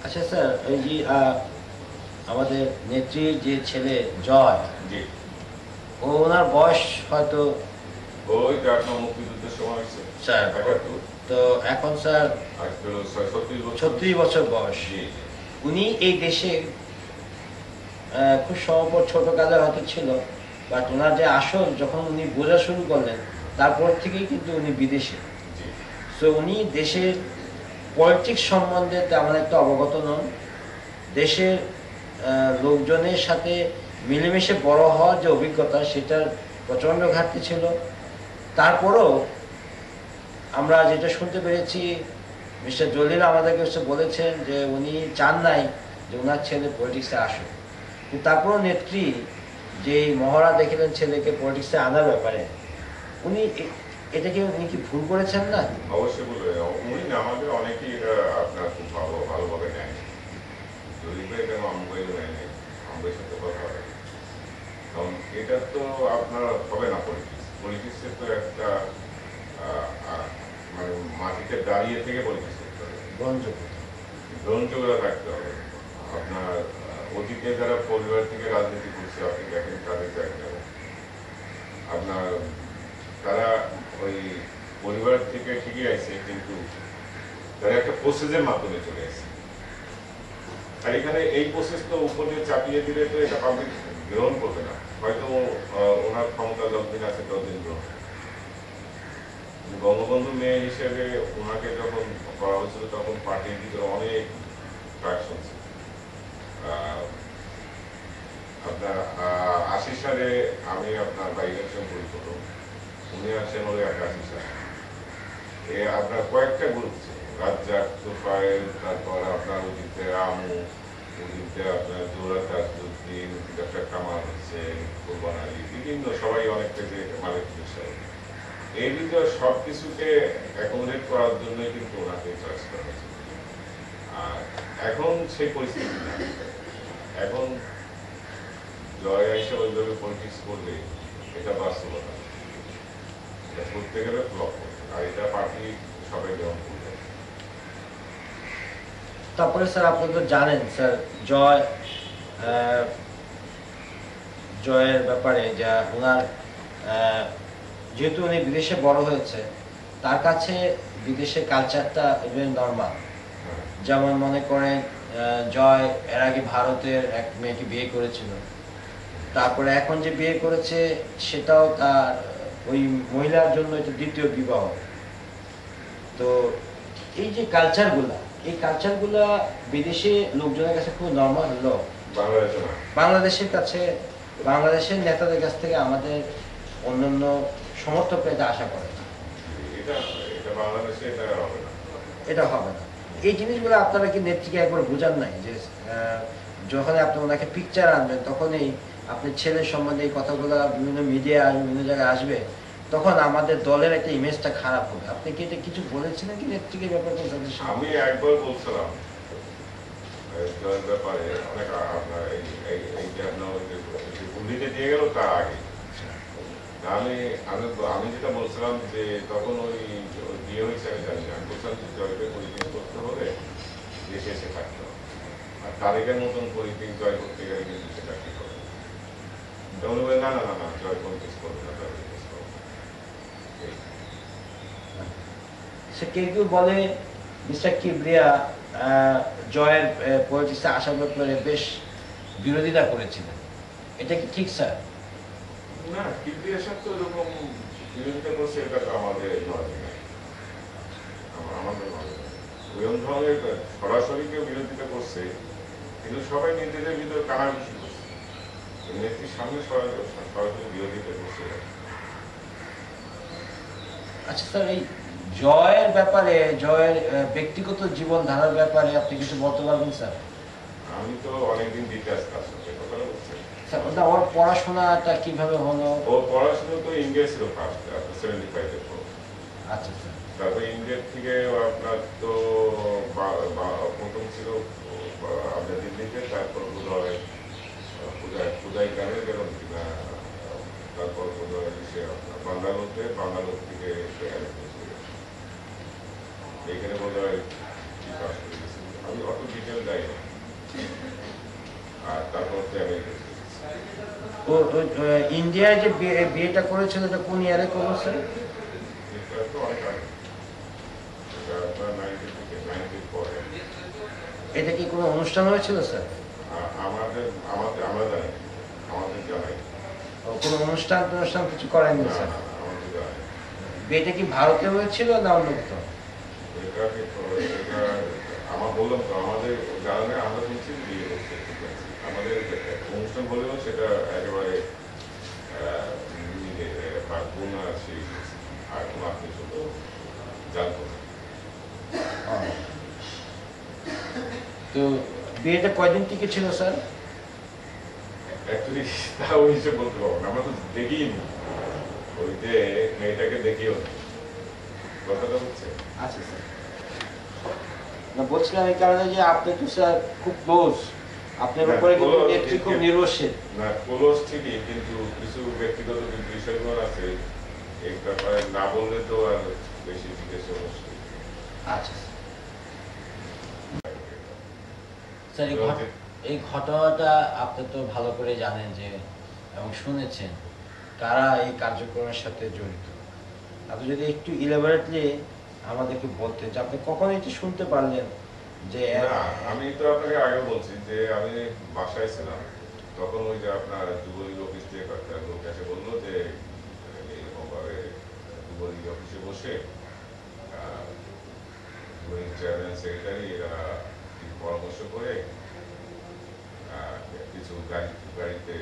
আচ্ছা স্যার, এই যে আমাদের নেত্রীর যে ছেলে জয়, জি, ওনার বয়স হয়তো ওই তো আপনার মুক্তিযুদ্ধের সময় হয়েছে স্যার ৭১। তো এখন স্যার আজ তো 36 বছর। 36 বছর বয়স। জি, উনি এই দেশে খুব সম্ভব ছোটকালে হয়তো ছিল, বাট ওনার যে আসল যখন উনি বোঝা শুরু করলেন তারপর থেকেই কিন্তু উনি বিদেশে। জি, সো উনি দেশের পলিটিক্স সম্বন্ধে তেমন একটা অবগত নন। দেশের লোকজনের সাথে মিলেমিশে বড় হওয়ার যে অভিজ্ঞতা সেটার প্রচণ্ড ঘাটতি ছিল। তারপরেও আমরা যেটা শুনতে পেরেছি, মিস্টার জলিল আমাদেরকে এসে বলেছেন যে উনি চান নাই যে ওনার ছেলে পলিটিক্সে আসুক, কিন্তু তারপরেও নেত্রী যে মহড়া দেখিলেন ছেলেকে পলিটিক্সে আনার ব্যাপারে, উনি এটাকে উনি কি ভুল করেছেন না? অবশ্যই বলবে। উনি না, আমাদের অনেকেই এটা আপনার খুব ভালোভাবে নেয়। যদি এটা আমবাইও নেয় নাই, আমবাইয়ের সাথে কথা হয়, কারণ এটা তো আপনার হবে না। পলিটিক্সের তো একটা মানে মাটিতে দাঁড়িয়ে থেকে পলিটিক্স করতে হবে, গ্রহণযোগ্যতা। গ্রহণযোগ্যতা থাকতে হবে। আপনার অতীতে যারা পরিবার থেকে রাজনীতি করছে, আপনি দেখেন তাদের দেখেন আপনার, তারা ওই পরিবার থেকে ঠিকই আছে, কিন্তু তারা একটা প্রসেসের মাধ্যমে চলে আসছে। আর এখানে এই প্রসেস তো উপরে চাপিয়ে দিলে তো এটা পাবলিক গ্রহণ করবে না। হয়তো ওনার ক্ষমতা যতদিন আছে ততদিন গ্রহণ। বঙ্গবন্ধু মেয়ে হিসেবে ওনাকে যখন করা হয়েছিল তখন পার্টির ভিতরে অনেক ট্রাকশন ছিল। আপনার ৮০ সালে আমি আপনার বাই ইলেকশন করি প্রথম, উনি আসেন হলো ৮১ সালে। আপনার কয়েকটা গ্রুপ ছিল, রাজ্জাক, তোফায়েল, তারপর আপনার অজিতে আমু, অজিতে আপনার জোহরা তাজউদ্দিন, ডক্টর কামাল হোসেন, কোরবান আলী, বিভিন্ন সবাই অনেক পেজে মালিক হিসাবে। এই ভিতরে সব কিছুকে অ্যাকোমোডেট করার জন্যই কিন্তু ওনাকে চয়েস করা হয়েছে। আর এখন সেই পরিস্থিতি না। এখন জয় হিসেবে ওইভাবে পলিটিক্স করবে, এটা বাস্তবতা। এটা করতে গেলে ব্লক করতে, আর এটা পার্টি সবাই গ্রহণ করবে। তারপরে স্যার আপনি তো জানেন স্যার, জয় জয়ের ব্যাপারে যা ওনার যেহেতু উনি বিদেশে বড় হয়েছে, তার কাছে বিদেশের কালচারটা ইভেন নর্মাল। যেমন মনে করেন জয় এর আগে ভারতের এক মেয়েকে বিয়ে করেছিল, তারপরে এখন যে বিয়ে করেছে সেটাও তার ওই মহিলার জন্য এটা দ্বিতীয় বিবাহ। তো এই যে কালচারগুলা, এই কালচারগুলা বিদেশে লোকজনের কাছে খুব নর্মাল হলো, বাংলাদেশের কাছে, বাংলাদেশের নেতাদের কাছ থেকে আমাদের অন্যান্য সমর্থক পেতে আশা করে না। এটা হবে না। এই জিনিসগুলো আপনারা কি নেত্রীকে একবার বোঝান নাই যে যখন আপনি ওনাকে পিকচার আনবেন তখনই আপনার ছেলের সম্বন্ধে এই কথাগুলো বিভিন্ন মিডিয়া আসবে, বিভিন্ন জায়গায় আসবে, তখন আমাদের দলের একটা ইমেজটা খারাপ হবে। আপনি কি এটা কিছু বলেছিলেন কি নেত্রীকে ব্যাপারে? আমি একবার বলছিলাম ব্যাপারে, অনেক আপনার এই যে আপনার দিল্লিতে দিয়ে গেল তার আগে আমি আমি আমি যেটা বলছিলাম যে তখন ওই বিয়ে হয়েছে আমি জানি না, আমি বলছিলাম যে জয়কে পরিচিত করতে হলে দেশে এসে থাকতে হবে, আর তারেকের মতন পরিচিত জয় করতে গেলে কিন্তু সেটা ঠিক হবে। তখন বলে না না না না, জয় পরিচিত করবে না, জয় পরিচিত করবে না। সে কেউ কেউ বলে মিস্টার কিবরিয়া জয়ের পলিটিক্সে আসার ব্যাপারে বেশ বিরোধিতা করেছিলেন, এটা কি ঠিক স্যার? না, কিবরিয়া সাহেব তো এরকম বিরোধিতা করছে, এটা তো আমাদের নয়, আমাদের নয়। ওই ধরনের সরাসরি কেউ বিরোধিতা করছে, কিন্তু সবাই নিজেদের ভিতরে কানাঘুষি করছে, নেত্রীর সামনে সরাসরি বিরোধিতা করছে। আচ্ছা স্যার, এই জয়ের ব্যাপারে, জয়ের ব্যক্তিগত জীবন ধারার ব্যাপারে আপনি কিছু বলতে পারবেন স্যার? আমি তো অনেকদিন ডিটেলস কাজ করছি, কথাটা বলছি স্যার ওর পড়াশোনাটা কিভাবে হলো? ও পড়াশোনা তো ইন্ডিয়া ছিল ফার্স্ট, 75-এর পর। আচ্ছা স্যার। তারপর ইন্ডিয়ার থেকে আপনার তো প্রথম ছিল আপনার দিল্লিতে, তারপর বোধ হয় খুদাই গানে গেলাম কিনা, তারপর বোধ হয় সে আপনার বাঙ্গালোর থেকে এখানে বোধ হয় আমি অত ডিটেল যাই তারপর তো আমেরিকা চলে গেছি। ইন্ডিয়ায় যে বিয়েটা করেছিল এটা কোন ইয়ারে করেছে? এটা তো অনেক আগে, এটা আপনার 90 থেকে 90 পরে। এটা কি কোনো অনুষ্ঠান হয়েছিল স্যার? আমাদের আমাদের আমরা জানি, আমাদের জানাই। কোনো অনুষ্ঠান কিছু করেননি না স্যার? না আমাদের জানাই। বিয়েটা কি ভারতে হয়েছিল না অন্য কোথাও? এটা এটা আমার বললাম তো আমাদের জানানে আমরা শুনছি বিয়ে করছে, ঠিক আছে। আমাদের অনুষ্ঠান হলেও সেটা একেবারে নিজে বা বোন আছে আর কোনো আত্মীয় শুধু জানতো না। ও। তো বিয়েটা কয়দিন টিকে ছিল স্যার? অ্যাকচুয়ালি তাও হিসেবে বলতে পারবো না, আমরা তো দেখিই নি, ওই যে মেয়েটাকে দেখিও নি। কথাটা হচ্ছে আচ্ছা স্যার, না বলছিলাম এই কারণে যে আপনি তো স্যার খুব ক্লোজ, আপনার উপরে কিন্তু নেত্রী খুব নির্ভরশীল। না, ক্লোজ ঠিকই, কিন্তু কিছু ব্যক্তিগত বিষয়গুলো আছে, এই ব্যাপারে না বললে তো আর বেশি জিজ্ঞেস মুশকিল। আচ্ছা স্যার, এই ঘটনাটা আপনি তো ভালো করে জানেন যে এবং শুনেছেন কারা এই কার্যক্রমের সাথে জড়িত। আপনি যদি একটু ইলাবোরেটলি আমাদেরকে বলতেন যে আপনি কখন এটি শুনতে পারলেন যে না, আমি তো আপনাকে আগে বলছি যে আমি বাসায় ছিলাম, তখন ওই যে আপনার যুবলীগ অফিস থেকে একটা লোক এসে বললো যে এরকম ভাবে যুবলীগ অফিসে বসে যুবলীগ চেয়ারম্যান সেক্রেটারি এরা পরামর্শ করে কিছু গাড়িতে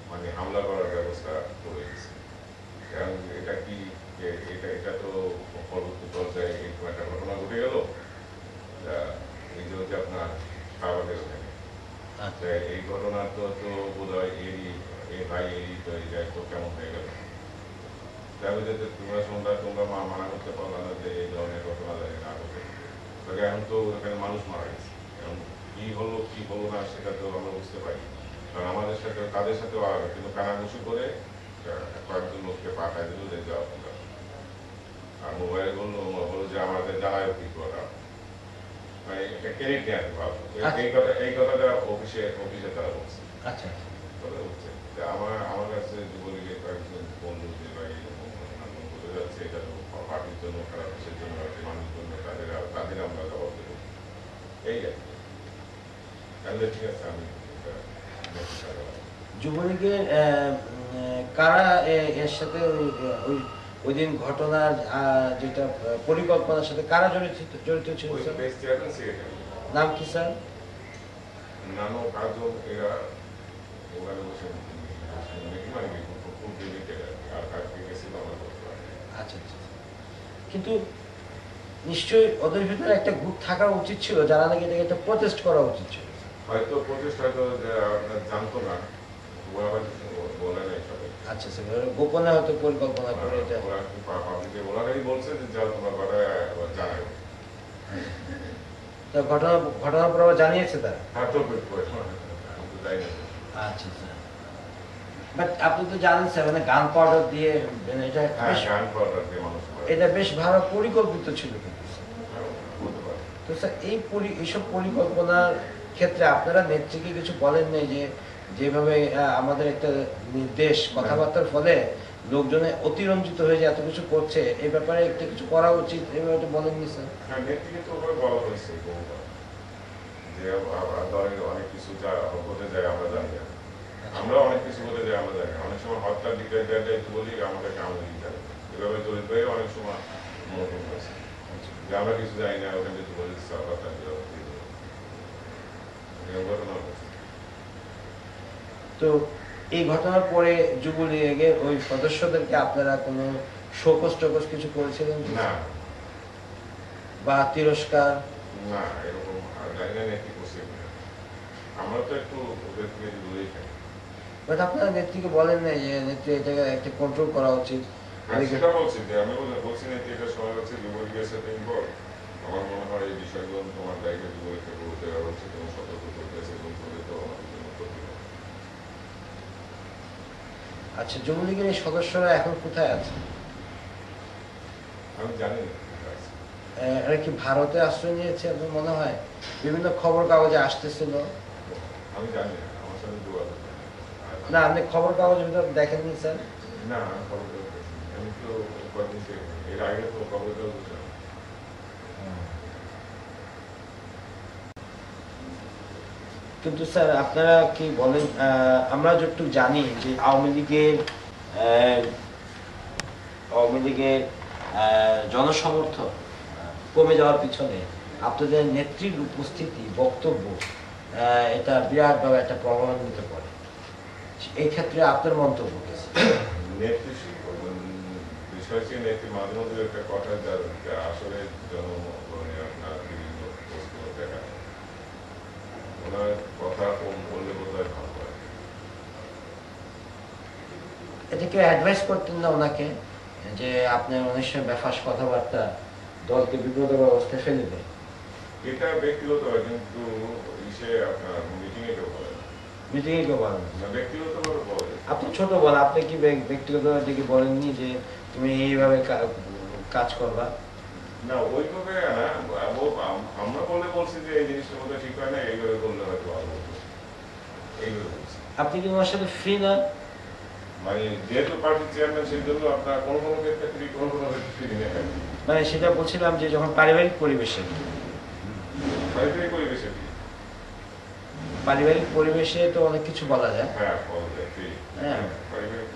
মানে হামলা করার ব্যবস্থা করে দিয়েছে। কারণ এটা কি এটা তো পরবর্তী পর্যায়ে এরকম একটা ঘটনা ঘটে গেল, এই যে আপনার শাহবাগের ওখানে। আচ্ছা, এই ঘটনা তো বোধ হয় এই ভাই তো এই যায় তো কেমন হয়ে গেল। তাহলে যে তোমরা মানা করতে পারলো না যে এই ধরনের ঘটনা জানি না ঘটে। তবে এখন তো এখানে মানুষ মারা গেছে, এখন কি হলো না সেটা তো আমরা বুঝতে পারি। কারণ আমাদের সাথে তাদের সাথেও কিন্তু কানাঘুষি করে কয়েকজন লোককে পাঠায় দিল যে যাও তোমরা। আর মোবাইলে বললো যে আমাদের জানায় কি করা, মানে এটা ক্রেডিট নেওয়া ভালো। এই কথাটা অফিসে তারা বলছে। আচ্ছা, কথা হচ্ছে যে আমার কাছে যুবলীগের কয়েকজন বন্ধু যে ভাই বলে যাচ্ছে এটা তো পার্টির জন্য খারাপ, দেশের জন্য মানুষের জন্য, তাদের আমরা জবাব দেবো, এই আর কি। তাহলে ঠিক আছে, আমি যুবলীগের কারা এর সাথে ওই দিন ঘটনার যেটা পরিকল্পনার সাথে কারা জড়িত ছিল স্যার? নাম কি স্যার? নানো কাজও এরা ওখানে বসে মানে খুব লিমিটেড আর কাজকে গেছিল আমরা করতে পারি। আচ্ছা আচ্ছা, কিন্তু নিশ্চয়ই ওদের ভিতরে একটা গ্রুপ থাকা উচিত ছিল যারা নাকি এটাকে একটা প্রটেস্ট করা উচিত ছিল। হয়তো প্রচেষ্টা হয়তো আপনার জানতো না, ওরা হয়তো বলে নাই সবাই। আচ্ছা স্যার, গোপনে হয়তো পরিকল্পনা করে এটা। ওরা পাবলিকে ওরাই বলছে যে যাও তোমরা কথা জানাই। তো ঘটনার পর আবার জানিয়েছে তারা? হ্যাঁ, তো আমি তো যাই না। আচ্ছা স্যার, বাট আপনি তো জানেন স্যার মানে গান পাউডার দিয়ে মানে এটা গান পাউডার দিয়ে মানুষ এটা বেশ ভালো পরিকল্পিত ছিল কিন্তু বলতে পারে। তো স্যার এইসব পরিকল্পনার ক্ষেত্রে আপনারা নেত্রীকে কিছু বলেন নাই যে যেভাবে আমাদের একটা নির্দেশ কথাবার্তার ফলে লোকজনে অতিরঞ্জিত হয়ে যে এত কিছু করছে এই ব্যাপারে একটা কিছু করা উচিত, এভাবে তো বলেননি স্যার? হ্যাঁ, নেত্রীকে তো ওভাবে বলা হয়েছে যে দলের অনেক কিছু যা হতে যায় আমরা জানি না, আমরা অনেক কিছু হতে যায় আমরা জানি না। অনেক সময় হত্যার দিকে বলি আমাদের কামড় দিতে জানি, এভাবে তৈরি হয়ে অনেক সময় মনোরম হয়েছে যে আমরা কিছু জানি না, ওখানে যদি বলি হত্যা ঘটনা হয়েছে। তো এই ঘটনার পরে যুবলীগের ওই সদস্যদেরকে আপনারা কোনো শোকজ টোকজ কিছু করেছিলেন না বা তিরস্কার? না, এরকম জানি না নেত্রী করছে কিনা, আমরা তো একটু ওদের থেকে দূরেই থাকি। বাট আপনারা নেত্রীকে বলেন নাই যে নেত্রী এটাকে একটা কন্ট্রোল করা উচিত? সেটা বলছি যে আমি বলছি নেত্রী এটা সময় হচ্ছে যুবলীগের সাথে ইনভলভ, আমার মনে হয় এই বিষয়গুলো তোমার দায়িত্ব যুবলীগকে বলতে হচ্ছে, তোমার সতর্ক করতেছে এবং করলে তো আমাদের জন্য ক্ষতি হবে। আচ্ছা, যুবলীগের এই সদস্যরা এখন কোথায় আছে? আমি জানি না এরা কি ভারতে আশ্রয় নিয়েছে আপনার মনে হয়? বিভিন্ন খবর কাগজে আসতেছিল আমি জানি না, আমার সাথে যোগাযোগ নেই। না, আপনি খবর কাগজ ভিতর দেখেননি স্যার? না, খবর কাগজ দেখিনি। আমি তো কয়েকদিন এর আগে তো খবর কাগজ দেখলাম। কিন্তু স্যার আপনারা কি বলেন, আমরা যতটুকু জানি যে আহ, আওয়ামী লীগের জনসমর্থন কমে যাওয়ার পিছনে আপনাদের নেত্রীর উপস্থিতি, বক্তব্য, এটা বিরাটভাবে একটা প্রভাবান্বিত করে। এই ক্ষেত্রে আপনার মন্তব্য কি? নেত্রী বিষয় হচ্ছে নেত্রী মাঝে মধ্যে একটা কথা যা আসলে জনগণে আপনার বিভিন্ন প্রশ্ন দেখা যায়। ওনার কথা কম বললে বোধহয় ভালো হয়। এটা কেউ অ্যাডভাইস করতেন না ওনাকে যে আপনার অনেক সময় বেফাস কথাবার্তা দলকে বিপদের অবস্থায় ফেলে দেয়? এটা ব্যক্তিগত হয়, কিন্তু ইসে আপনার মিটিংয়ে কেউ বলে না। মিটিংয়ে কেউ বলেন না? না, ব্যক্তিগতভাবে বলে। আপনি ছোট বল, আপনি কি ব্যক্তিগত দিকে বলেননি যে তুমি এইভাবে কাজ করবা? না, ওইভাবে না। আমরা বললে বলছি যে এই জিনিসটার মধ্যে ঠিক হয় না, এইভাবে করলে হয়তো ভালো হতো, এইভাবে বলছি। আপনি কি ওনার সাথে ফ্রি না? মানে যেহেতু পার্টির চেয়ারম্যান, সেই জন্য আপনার কোনো কোনো ক্ষেত্রে ফ্রি, কোনো কোনো ক্ষেত্রে ফ্রি নিয়ে থাকে। মানে সেটা বলছিলাম যে যখন পারিবারিক পরিবেশে, পারিবারিক পরিবেশে ফ্রি। পারিবারিক পরিবেশে তো অনেক কিছু বলা যায়। হ্যাঁ, বলা যায় ফ্রি। হ্যাঁ। পারিবারিক